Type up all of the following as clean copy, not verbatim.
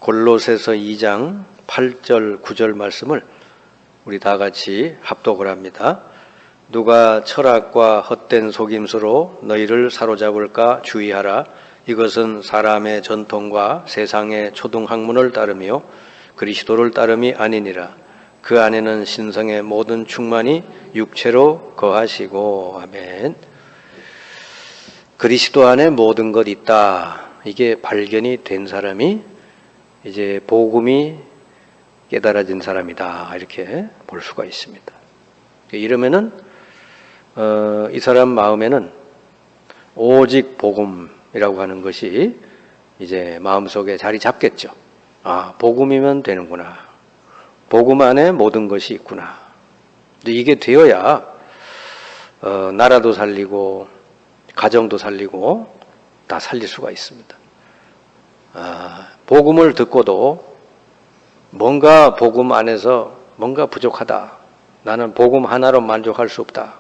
골로새서 2장 8절 9절 말씀을 우리 다 같이 합독을 합니다. 누가 철학과 헛된 속임수로 너희를 사로잡을까 주의하라. 이것은 사람의 전통과 세상의 초등학문을 따르며 그리스도를 따름이 아니니라. 그 안에는 신성의 모든 충만이 육체로 거하시고. 아멘. 그리스도 안에 모든 것 있다. 이게 발견이 된 사람이 이제 복음이 깨달아진 사람이다. 이렇게 볼 수가 있습니다. 이러면은 이 사람 마음에는 오직 복음이라고 하는 것이 이제 마음속에 자리 잡겠죠. 아, 복음이면 되는구나. 복음 안에 모든 것이 있구나. 근데 이게 되어야 나라도 살리고 가정도 살리고 다 살릴 수가 있습니다. 복음을 듣고도 뭔가 복음 안에서 뭔가 부족하다. 나는 복음 하나로 만족할 수 없다.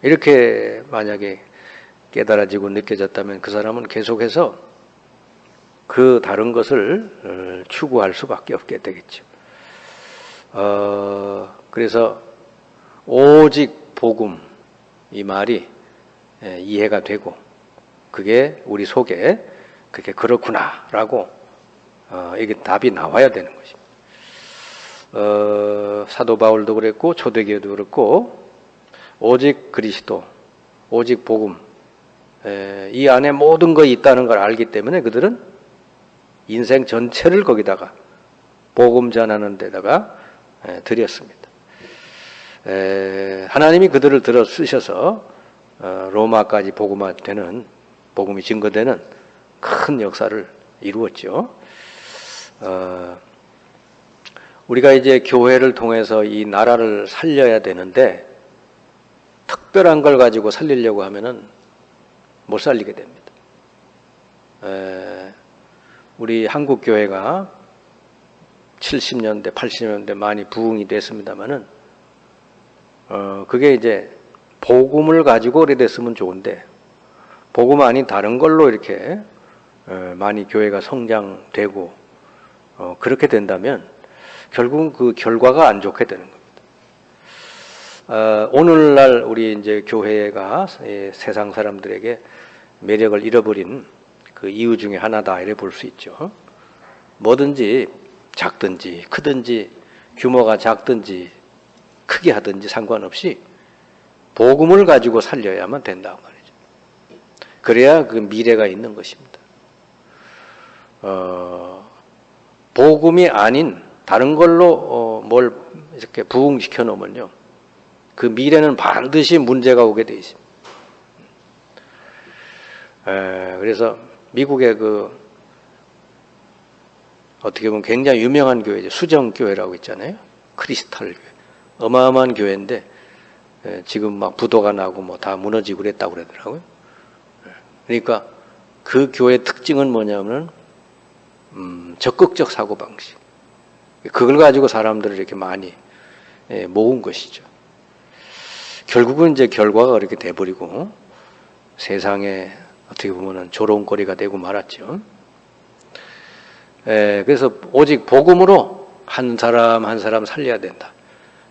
이렇게 만약에 깨달아지고 느껴졌다면 그 사람은 계속해서 그 다른 것을 추구할 수밖에 없게 되겠죠. 그래서 오직 복음 이 말이 이해가 되고 그게 우리 속에 그게 그렇구나라고 이게 답이 나와야 되는 것입니다. 사도 바울도 그랬고 초대교회도 그렇고 오직 그리스도, 오직 복음 이 안에 모든 것이 있다는 걸 알기 때문에 그들은 인생 전체를 거기다가 복음 전하는 데다가 드렸습니다. 하나님이 그들을 들어 쓰셔서 로마까지 복음화되는 복음이 증거되는 큰 역사를 이루었죠. 우리가 이제 교회를 통해서 이 나라를 살려야 되는데 특별한 걸 가지고 살리려고 하면은 못 살리게 됩니다. 우리 한국 교회가 70년대, 80년대 많이 부흥이 됐습니다만은 그게 이제 복음을 가지고 오래됐으면 좋은데 복음 아닌 다른 걸로 이렇게 많이 교회가 성장되고 그렇게 된다면 결국은 그 결과가 안 좋게 되는 겁니다. 오늘날 우리 이제 교회가 세상 사람들에게 매력을 잃어버린 그 이유 중에 하나다 이래 볼 수 있죠. 뭐든지 작든지 크든지 규모가 작든지 크게 하든지 상관없이 복음을 가지고 살려야만 된다고 말이죠. 그래야 그 미래가 있는 것입니다. 복음이 아닌 다른 걸로 뭘 이렇게 부흥시켜 놓으면요, 그 미래는 반드시 문제가 오게 돼 있습니다. 그래서 미국의 그 어떻게 보면 굉장히 유명한 교회죠. 수정교회라고 있잖아요. 크리스탈 교회. 어마어마한 교회인데 지금 막 부도가 나고 뭐 다 무너지고 그랬다고 그러더라고요. 그러니까 그 교회의 특징은 뭐냐면 적극적 사고방식. 그걸 가지고 사람들을 이렇게 많이 모은 것이죠. 결국은 이제 결과가 그렇게 돼버리고 세상에 어떻게 보면은 조롱거리가 되고 말았죠. 그래서 오직 복음으로 한 사람 한 사람 살려야 된다.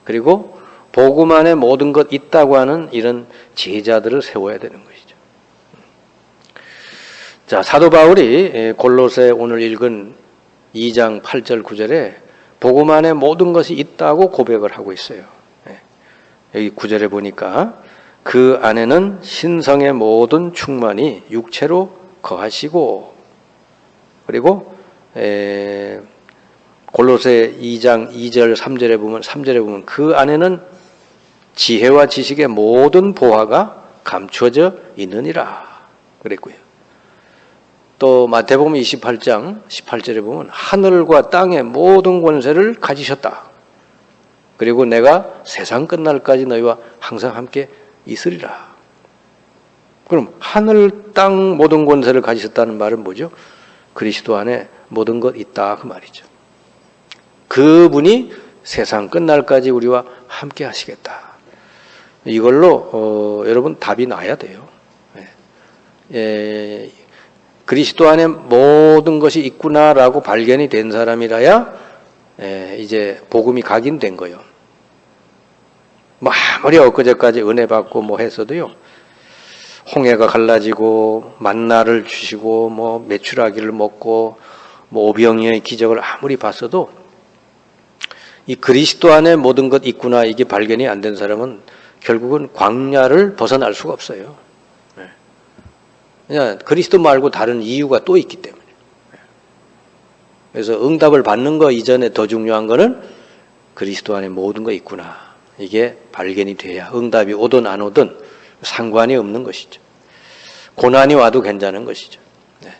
그리고 복음 안에 모든 것 있다고 하는 이런 제자들을 세워야 되는 것이죠. 자, 사도 바울이 골로새 오늘 읽은 2장 8절 9절에 복음 안에 모든 것이 있다고 고백을 하고 있어요. 여기 9절에 보니까 그 안에는 신성의 모든 충만이 육체로 거하시고, 그리고 골로새 2장 2절 3절에 보면 그 안에는 지혜와 지식의 모든 보화가 감추어져 있느니라 그랬고요. 또 마태복음 28장 18절에 보면 하늘과 땅의 모든 권세를 가지셨다. 그리고 내가 세상 끝날까지 너희와 항상 함께 있으리라. 그럼 하늘 땅 모든 권세를 가지셨다는 말은 뭐죠? 그리스도 안에 모든 것 있다 그 말이죠. 그분이 세상 끝날까지 우리와 함께 하시겠다. 이걸로 여러분 답이 나야 돼요. 그리스도 안에 모든 것이 있구나라고 발견이 된 사람이라야 이제 복음이 각인된 거예요. 뭐 아무리 엊그제까지 은혜 받고 뭐 했어도요, 홍해가 갈라지고 만나를 주시고 뭐 메추라기를 먹고 뭐 오병이어의 기적을 아무리 봤어도 이 그리스도 안에 모든 것 있구나 이게 발견이 안 된 사람은 결국은 광야를 벗어날 수가 없어요. 그냥 그리스도 말고 다른 이유가 또 있기 때문에. 그래서 응답을 받는 거 이전에 더 중요한 거는 그리스도 안에 모든 거 있구나. 이게 발견이 돼야 응답이 오든 안 오든 상관이 없는 것이죠. 고난이 와도 괜찮은 것이죠. 네.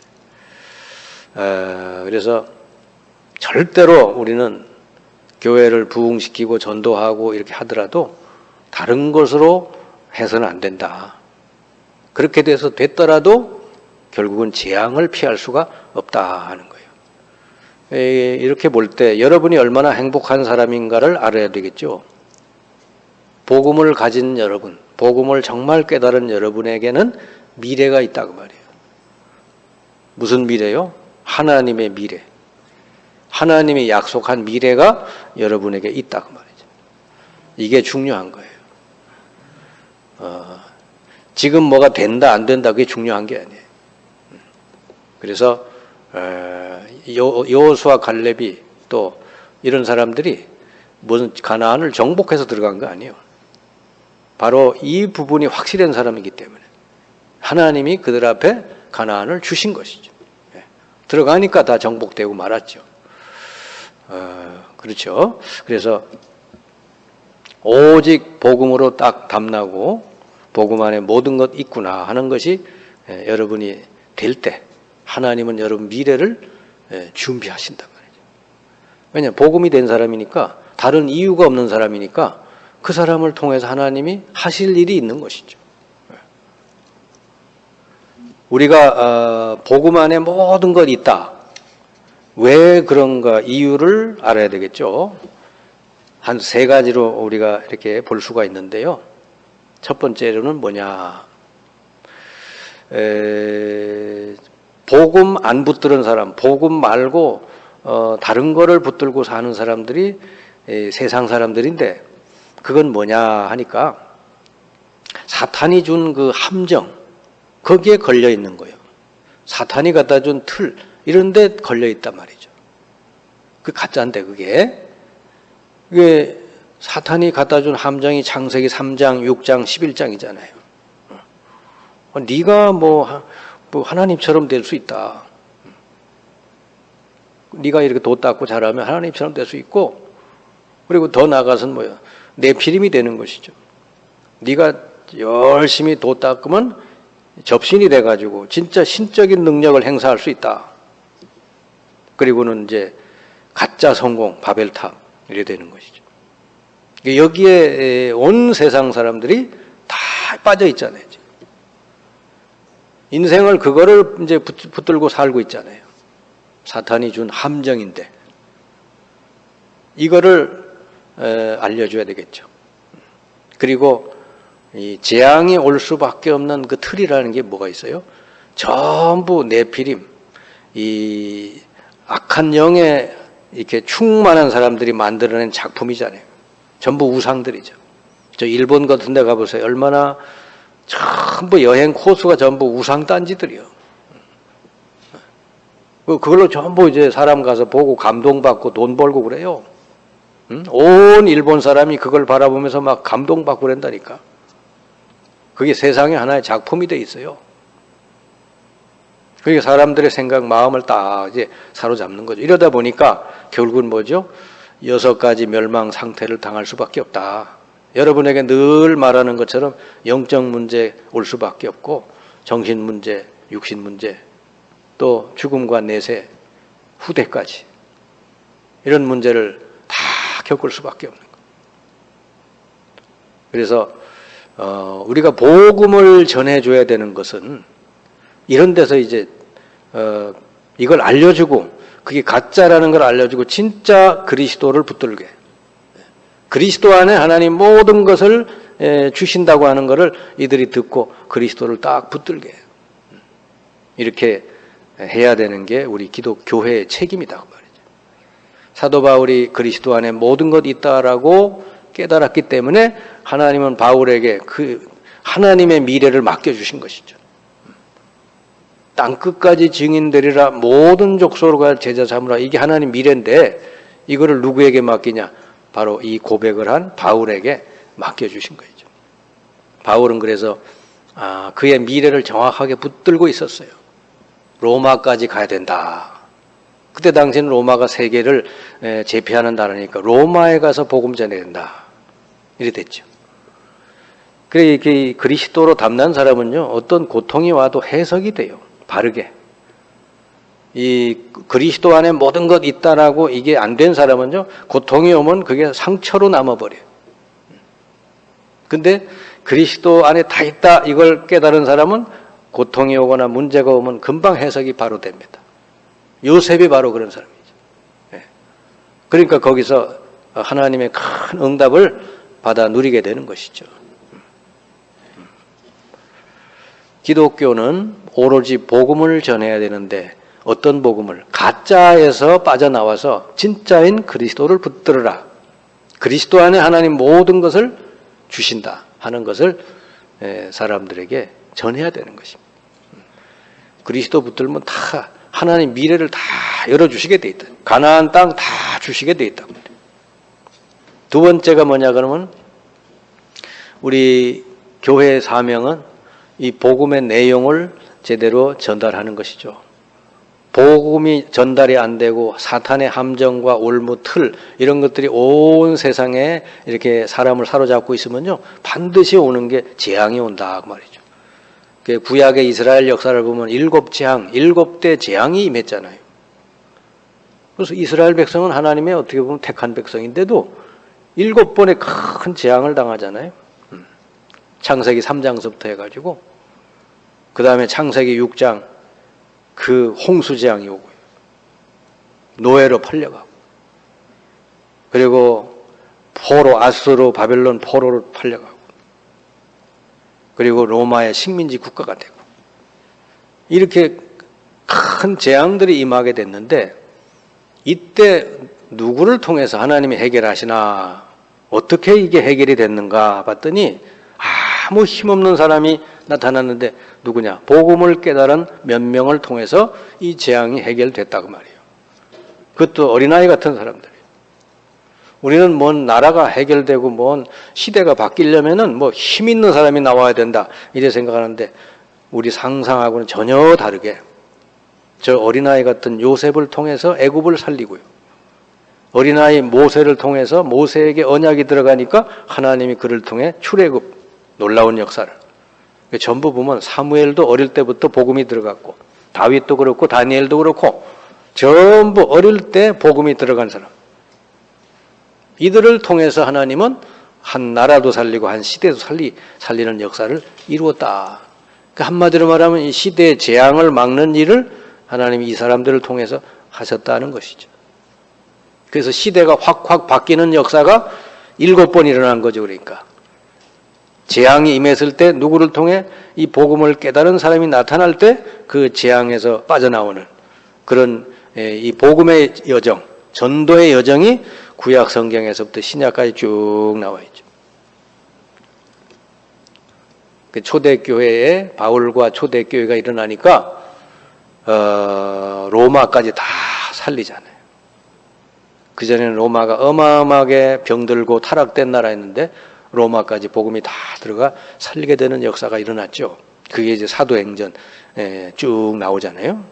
그래서 절대로 우리는 교회를 부흥시키고 전도하고 이렇게 하더라도 다른 것으로 해서는 안 된다. 그렇게 돼서 됐더라도 결국은 재앙을 피할 수가 없다 하는 거예요. 이렇게 볼 때 여러분이 얼마나 행복한 사람인가를 알아야 되겠죠. 복음을 가진 여러분, 복음을 정말 깨달은 여러분에게는 미래가 있다고 말이에요. 무슨 미래요? 하나님의 미래. 하나님이 약속한 미래가 여러분에게 있다고 말이죠. 이게 중요한 거예요. 지금 뭐가 된다 안 된다 그게 중요한 게 아니에요. 그래서 여호수아 갈렙이 또 이런 사람들이 무슨 가나안을 정복해서 들어간 거 아니에요. 바로 이 부분이 확실한 사람이기 때문에 하나님이 그들 앞에 가나안을 주신 것이죠. 들어가니까 다 정복되고 말았죠. 그렇죠. 그래서 오직 복음으로 딱 담나고 복음 안에 모든 것 있구나 하는 것이 여러분이 될 때 하나님은 여러분 미래를 준비하신단 말이죠. 왜냐하면 복음이 된 사람이니까 다른 이유가 없는 사람이니까 그 사람을 통해서 하나님이 하실 일이 있는 것이죠. 우리가 복음 안에 모든 것 있다. 왜 그런가 이유를 알아야 되겠죠. 한 세 가지로 우리가 이렇게 볼 수가 있는데요. 첫 번째로는 뭐냐. 복음 안 붙들은 사람, 복음 말고 다른 거를 붙들고 사는 사람들이 세상 사람들인데 그건 뭐냐 하니까 사탄이 준 그 함정, 거기에 걸려 있는 거예요. 사탄이 갖다 준 틀, 이런 데 걸려 있단 말이죠. 그 가짜인데 그게 사탄이 갖다 준 함정이 창세기 3장, 6장, 11장이잖아요. 네가 뭐 하나님처럼 될 수 있다. 네가 이렇게 도 닦고 잘하면 하나님처럼 될 수 있고, 그리고 더 나아가서는 뭐야? 네피림이 되는 것이죠. 네가 열심히 도 닦으면 접신이 돼가지고 진짜 신적인 능력을 행사할 수 있다. 그리고는 이제 가짜 성공, 바벨탑 이래 되는 것이죠. 여기에 온 세상 사람들이 다 빠져 있잖아요. 지금. 인생을 그거를 이제 붙들고 살고 있잖아요. 사탄이 준 함정인데 이거를 알려줘야 되겠죠. 그리고 이 재앙이 올 수밖에 없는 그 틀이라는 게 뭐가 있어요? 전부 네피림, 이 악한 영에 이렇게 충만한 사람들이 만들어낸 작품이잖아요. 전부 우상들이죠. 저 일본 같은 데 가보세요. 얼마나 전부 여행 코스가 전부 우상 딴지들이요. 그걸로 전부 이제 사람 가서 보고 감동받고 돈 벌고 그래요. 온 일본 사람이 그걸 바라보면서 막 감동받고 그런다니까. 그게 세상에 하나의 작품이 돼 있어요. 그게 사람들의 생각, 마음을 딱 이제 사로잡는 거죠. 이러다 보니까 결국은 뭐죠? 6가지 멸망 상태를 당할 수밖에 없다. 여러분에게 늘 말하는 것처럼 영적 문제 올 수밖에 없고 정신 문제, 육신 문제, 또 죽음과 내세, 후대까지 이런 문제를 다 겪을 수밖에 없는 거예요. 그래서 우리가 복음을 전해줘야 되는 것은 이런 데서 이제 이걸 알려주고 그게 가짜라는 걸 알려주고 진짜 그리스도를 붙들게, 그리스도 안에 하나님 모든 것을 주신다고 하는 것을 이들이 듣고 그리스도를 딱 붙들게, 이렇게 해야 되는 게 우리 기독교회의 책임이다 그 말이죠. 사도 바울이 그리스도 안에 모든 것 있다라고 깨달았기 때문에 하나님은 바울에게 그 하나님의 미래를 맡겨주신 것이죠. 땅끝까지 증인되리라 모든 족속으로 제자 삼으라. 이게 하나님 미래인데 이거를 누구에게 맡기냐? 바로 이 고백을 한 바울에게 맡겨주신 거죠. 바울은 그래서 그의 미래를 정확하게 붙들고 있었어요. 로마까지 가야 된다. 그때 당시에는 로마가 세계를 제패하는 나라니까 로마에 가서 복음 전해야 된다. 이래 됐죠. 그래 그리스도로 담난 사람은요, 어떤 고통이 와도 해석이 돼요. 바르게. 이 그리스도 안에 모든 것 있다라고 이게 안 된 사람은요, 고통이 오면 그게 상처로 남아버려요. 근데 그리스도 안에 다 있다 이걸 깨달은 사람은 고통이 오거나 문제가 오면 금방 해석이 바로 됩니다. 요셉이 바로 그런 사람이죠. 그러니까 거기서 하나님의 큰 응답을 받아 누리게 되는 것이죠. 기독교는 오로지 복음을 전해야 되는데 어떤 복음을? 가짜에서 빠져나와서 진짜인 그리스도를 붙들어라. 그리스도 안에 하나님 모든 것을 주신다 하는 것을 사람들에게 전해야 되는 것입니다. 그리스도 붙들면 다 하나님 미래를 다 열어주시게 돼 있다. 가나안 땅 다 주시게 돼 있다. 두 번째가 뭐냐 그러면 우리 교회의 사명은 이 복음의 내용을 제대로 전달하는 것이죠. 복음이 전달이 안 되고 사탄의 함정과 올무, 틀 이런 것들이 온 세상에 이렇게 사람을 사로잡고 있으면요, 반드시 오는 게 재앙이 온다 그 말이죠. 구약의 이스라엘 역사를 보면 7재앙, 7대 재앙이 임했잖아요. 그래서 이스라엘 백성은 하나님의 어떻게 보면 택한 백성인데도 7번의 큰 재앙을 당하잖아요. 창세기 3장서부터 해가지고 그 다음에 창세기 6장 그 홍수재앙이 오고요. 노예로 팔려가고 그리고 포로 아수르 바벨론 포로로 팔려가고 그리고 로마의 식민지 국가가 되고 이렇게 큰 재앙들이 임하게 됐는데 이때 누구를 통해서 하나님이 해결하시나 어떻게 이게 해결이 됐는가 봤더니 아무 힘없는 사람이 나타났는데 누구냐? 복음을 깨달은 몇 명을 통해서 이 재앙이 해결됐다고 말이에요. 그것도 어린아이 같은 사람들이에요. 우리는 뭔 나라가 해결되고 뭔 시대가 바뀌려면은 뭐 힘 있는 사람이 나와야 된다 이래 생각하는데 우리 상상하고는 전혀 다르게 저 어린아이 같은 요셉을 통해서 애굽을 살리고요. 어린아이 모세를 통해서 모세에게 언약이 들어가니까 하나님이 그를 통해 출애굽 놀라운 역사를 전부 보면 사무엘도 어릴 때부터 복음이 들어갔고 다윗도 그렇고 다니엘도 그렇고 전부 어릴 때 복음이 들어간 사람. 이들을 통해서 하나님은 한 나라도 살리고 한 시대도 살리는 역사를 이루었다. 그러니까 한마디로 말하면 이 시대의 재앙을 막는 일을 하나님이 이 사람들을 통해서 하셨다는 것이죠. 그래서 시대가 확확 바뀌는 역사가 7번 일어난 거죠. 그러니까 재앙이 임했을 때 누구를 통해 이 복음을 깨달은 사람이 나타날 때 그 재앙에서 빠져나오는 그런 이 복음의 여정, 전도의 여정이 구약 성경에서부터 신약까지 쭉 나와 있죠. 그 초대교회에 바울과 초대교회가 일어나니까 로마까지 다 살리잖아요. 그전에는 로마가 어마어마하게 병들고 타락된 나라였는데 로마까지 복음이 다 들어가 살리게 되는 역사가 일어났죠. 그게 이제 사도행전 쭉 나오잖아요.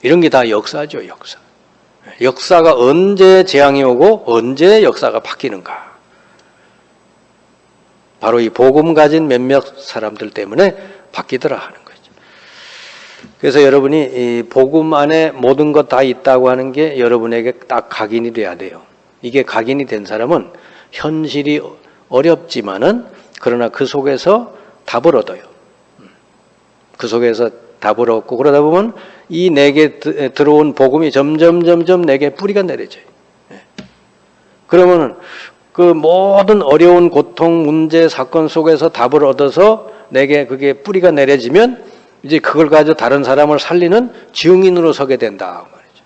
이런 게 다 역사죠, 역사. 역사가 언제 재앙이 오고 언제 역사가 바뀌는가. 바로 이 복음 가진 몇몇 사람들 때문에 바뀌더라 하는 거죠. 그래서 여러분이 이 복음 안에 모든 것 다 있다고 하는 게 여러분에게 딱 각인이 돼야 돼요. 이게 각인이 된 사람은 현실이 어렵지만은 그러나 그 속에서 답을 얻어요. 그 속에서 답을 얻고 그러다 보면 이 내게 들어온 복음이 점점 내게 뿌리가 내려져요. 그러면 그 모든 어려운 고통, 문제, 사건 속에서 답을 얻어서 내게 그게 뿌리가 내려지면 이제 그걸 가지고 다른 사람을 살리는 증인으로 서게 된다 말이죠.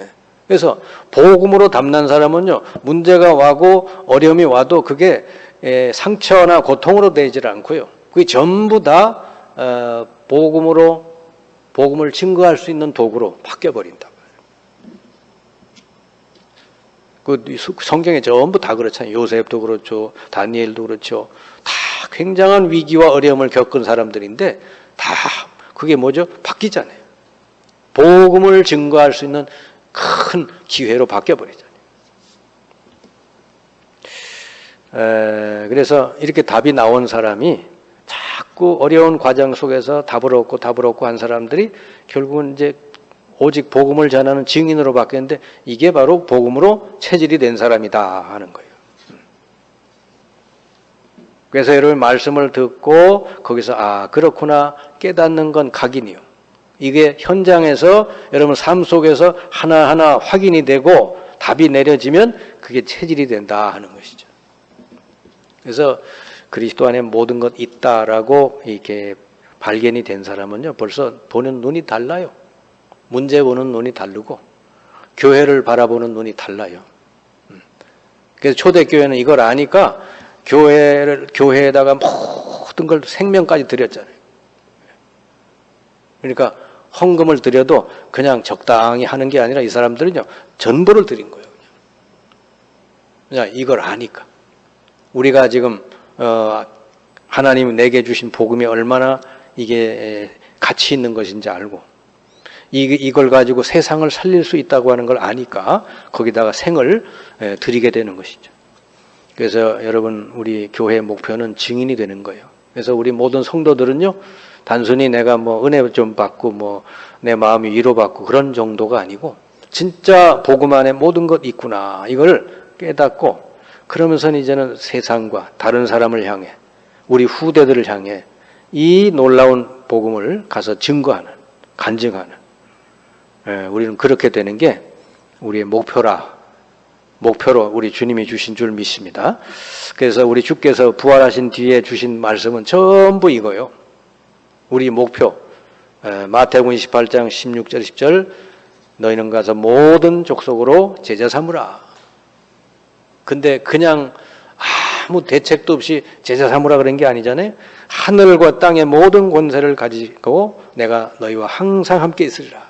예. 그래서 복음으로 담난 사람은요, 문제가 와고 어려움이 와도 그게 상처나 고통으로 되질 않고요. 그게 전부 다 복음을 증거할 수 있는 도구로 바뀌어 버린다. 그 성경에 전부 다 그렇잖아요. 요셉도 그렇죠, 다니엘도 그렇죠. 다 굉장한 위기와 어려움을 겪은 사람들인데 다 그게 뭐죠? 바뀌잖아요. 복음을 증거할 수 있는 큰 기회로 바뀌어 버리잖아요. 그래서 이렇게 답이 나온 사람이 자꾸 어려운 과정 속에서 답을 얻고 한 사람들이 결국은 이제 오직 복음을 전하는 증인으로 바뀌었는데 이게 바로 복음으로 체질이 된 사람이다 하는 거예요. 그래서 여러분 말씀을 듣고 거기서 그렇구나 깨닫는 건 각인이요. 이게 현장에서 여러분 삶 속에서 하나하나 확인이 되고 답이 내려지면 그게 체질이 된다 하는 것이죠. 그래서 그리스도 안에 모든 것 있다라고 이렇게 발견이 된 사람은요, 벌써 보는 눈이 달라요. 문제 보는 눈이 다르고 교회를 바라보는 눈이 달라요. 그래서 초대교회는 이걸 아니까 교회에다가 모든 걸 생명까지 드렸잖아요. 그러니까 헌금을 드려도 그냥 적당히 하는 게 아니라 이 사람들은요, 전부를 드린 거예요. 그냥 이걸 아니까. 우리가 지금 하나님이 내게 주신 복음이 얼마나 이게 가치 있는 것인지 알고 이걸 가지고 세상을 살릴 수 있다고 하는 걸 아니까 거기다가 생을 드리게 되는 것이죠. 그래서 여러분 우리 교회의 목표는 증인이 되는 거예요. 그래서 우리 모든 성도들은요, 단순히 내가 뭐 은혜 좀 받고 뭐 내 마음이 위로받고 그런 정도가 아니고 진짜 복음 안에 모든 것 있구나 이걸 깨닫고 그러면서는 이제는 세상과 다른 사람을 향해 우리 후대들을 향해 이 놀라운 복음을 가서 증거하는, 간증하는, 우리는 그렇게 되는 게 우리의 목표로 우리 주님이 주신 줄 믿습니다. 그래서 우리 주께서 부활하신 뒤에 주신 말씀은 전부 이거요. 우리 목표 마태복음 28장 16절 10절 너희는 가서 모든 족속으로 제자 삼으라. 근데 그냥 아무 대책도 없이 제자 삼으라 그런 게 아니잖아요. 하늘과 땅의 모든 권세를 가지고 내가 너희와 항상 함께 있으리라.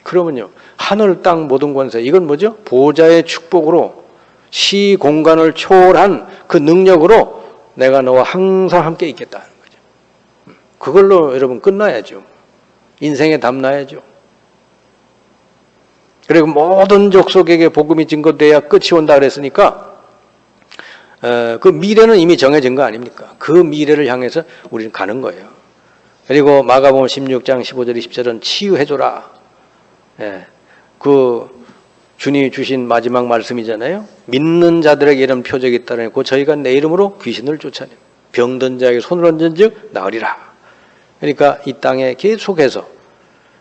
그러면요, 하늘 땅 모든 권세, 이건 뭐죠? 보좌의 축복으로 시 공간을 초월한 그 능력으로 내가 너와 항상 함께 있겠다는 거죠. 그걸로 여러분 끝나야죠. 인생에 담나야죠. 그리고 모든 족속에게 복음이 증거돼야 끝이 온다 그랬으니까 그 미래는 이미 정해진 거 아닙니까? 그 미래를 향해서 우리는 가는 거예요. 그리고 마가복음 16장 15절 20절은 치유해줘라. 그 주님이 주신 마지막 말씀이잖아요. 믿는 자들에게 이런 표적이 있다는 거. 저희가 내 이름으로 귀신을 쫓아내며 병든 자에게 손을 얹은 즉 나으리라. 그러니까 이 땅에 계속해서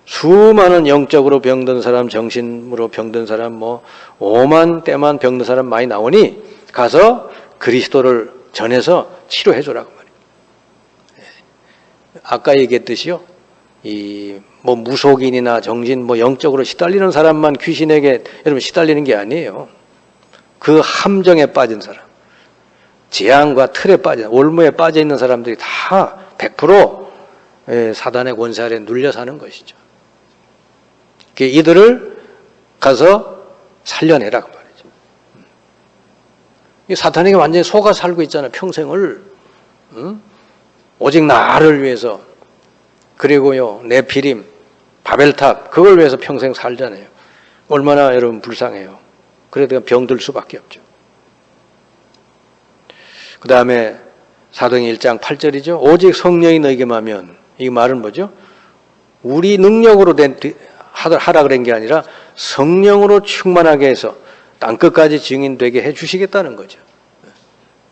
수많은 영적으로 병든 사람, 정신으로 병든 사람, 뭐 오만 때만 병든 사람 많이 나오니 가서 그리스도를 전해서 치료해주라고 말이에요. 아까 얘기했듯이요, 이 뭐 무속인이나 정신, 뭐 영적으로 시달리는 사람만 귀신에게 여러분 시달리는 게 아니에요. 그 함정에 빠진 사람, 재앙과 틀에 빠진, 올무에 빠져 있는 사람들이 다 100% 사단의 권세 아래 눌려 사는 것이죠. 이들을 가서 살려내라고 말이죠. 사탄에게 완전히 속아 살고 있잖아요. 평생을. 오직 나를 위해서. 그리고요, 네피림, 바벨탑, 그걸 위해서 평생 살잖아요. 얼마나 여러분 불쌍해요. 그래도 병들 수밖에 없죠. 그 다음에 사도행 1장 8절이죠. 오직 성령이 너에게만 하면, 이 말은 뭐죠? 우리 능력으로 하라 그런 게 아니라 성령으로 충만하게 해서 땅끝까지 증인되게 해주시겠다는 거죠.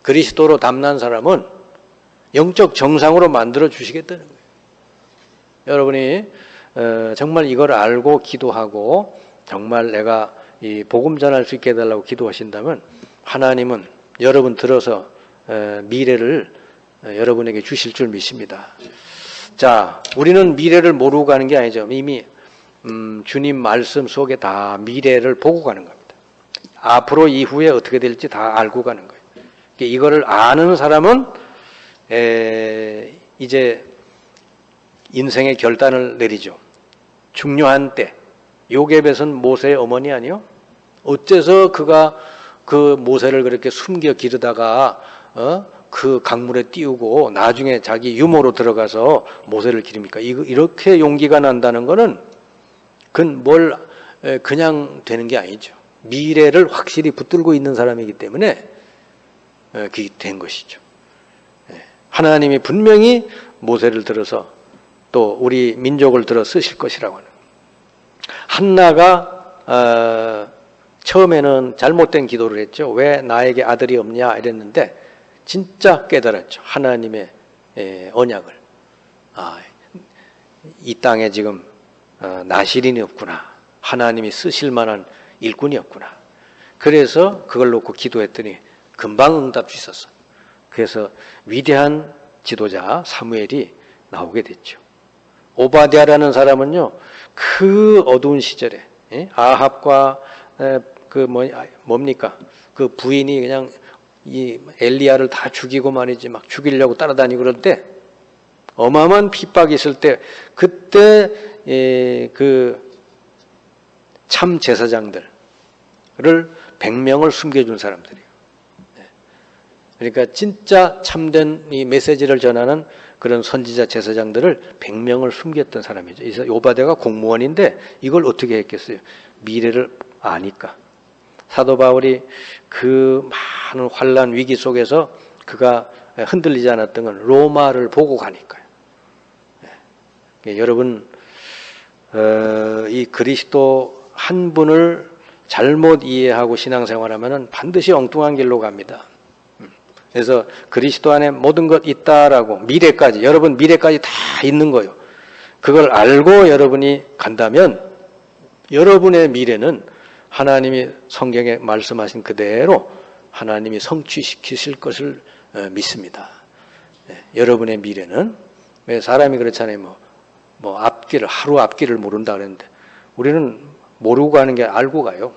그리스도로 담난 사람은 영적 정상으로 만들어 주시겠다는 거예요. 여러분이 정말 이걸 알고 기도하고 정말 내가 이 복음 전할 수 있게 해달라고 기도하신다면 하나님은 여러분 들어서 미래를 여러분에게 주실 줄 믿습니다. 자, 우리는 미래를 모르고 가는 게 아니죠. 이미 주님 말씀 속에 다 미래를 보고 가는 겁니다. 앞으로 이후에 어떻게 될지 다 알고 가는 거예요. 이거를 아는 사람은 이제 인생의 결단을 내리죠. 중요한 때. 요셉은 모세의 어머니 아니요? 어째서 그가 그 모세를 그렇게 숨겨 기르다가 그 강물에 띄우고 나중에 자기 유모로 들어가서 모세를 기릅니까? 이렇게 용기가 난다는 거는 그건 그냥 되는 게 아니죠. 미래를 확실히 붙들고 있는 사람이기 때문에 그게 된 것이죠. 하나님이 분명히 모세를 들어서 또 우리 민족을 들어 쓰실 것이라고 하는. 한나가 처음에는 잘못된 기도를 했죠. 왜 나에게 아들이 없냐 이랬는데 진짜 깨달았죠. 하나님의 언약을. 이 땅에 지금 나실인이 없구나. 하나님이 쓰실 만한 일꾼이 없구나. 그래서 그걸 놓고 기도했더니 금방 응답 주셨어. 그래서 위대한 지도자 사무엘이 나오게 됐죠. 오바댜라는 사람은요, 그 어두운 시절에 아합과 뭡니까? 그 부인이 그냥 이 엘리야를 다 죽이고 말이지 막 죽이려고 따라다니고 그럴 때 어마어마한 핍박이 있을 때 그때 그 참 제사장들을 100명을 숨겨준 사람들이에요. 그러니까 진짜 참된 이 메시지를 전하는 그런 선지자 제사장들을 100명을 숨겼던 사람이죠. 그래서 오바댜가 공무원인데 이걸 어떻게 했겠어요? 미래를 아니까. 사도 바울이 그 많은 환난 위기 속에서 그가 흔들리지 않았던 건 로마를 보고 가니까요. 여러분, 이 그리스도 한 분을 잘못 이해하고 신앙생활하면은 반드시 엉뚱한 길로 갑니다. 그래서 그리스도 안에 모든 것 있다라고 미래까지, 여러분 미래까지 다 있는 거예요. 그걸 알고 여러분이 간다면 여러분의 미래는 하나님이 성경에 말씀하신 그대로 하나님이 성취시키실 것을 믿습니다. 여러분의 미래는, 왜 사람이 그렇잖아요. 뭐 앞길을, 하루 앞길을 모른다 그랬는데 우리는 모르고 가는 게 알고 가요.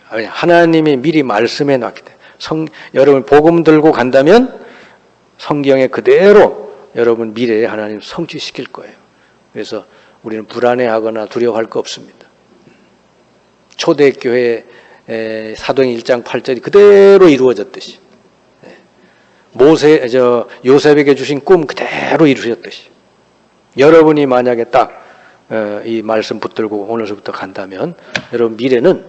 하나님이 미리 말씀해 놨기 때문에 여러분 복음 들고 간다면 성경에 그대로 여러분 미래에 하나님 성취시킬 거예요. 그래서 우리는 불안해하거나 두려워할 거 없습니다. 초대교회 사도행 1장 8절이 그대로 이루어졌듯이 요셉에게 주신 꿈 그대로 이루어졌듯이 여러분이 만약에 딱 이 말씀 붙들고 오늘서부터 간다면 여러분 미래는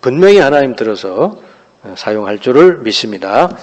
분명히 하나님 들어서 사용할 줄을 믿습니다.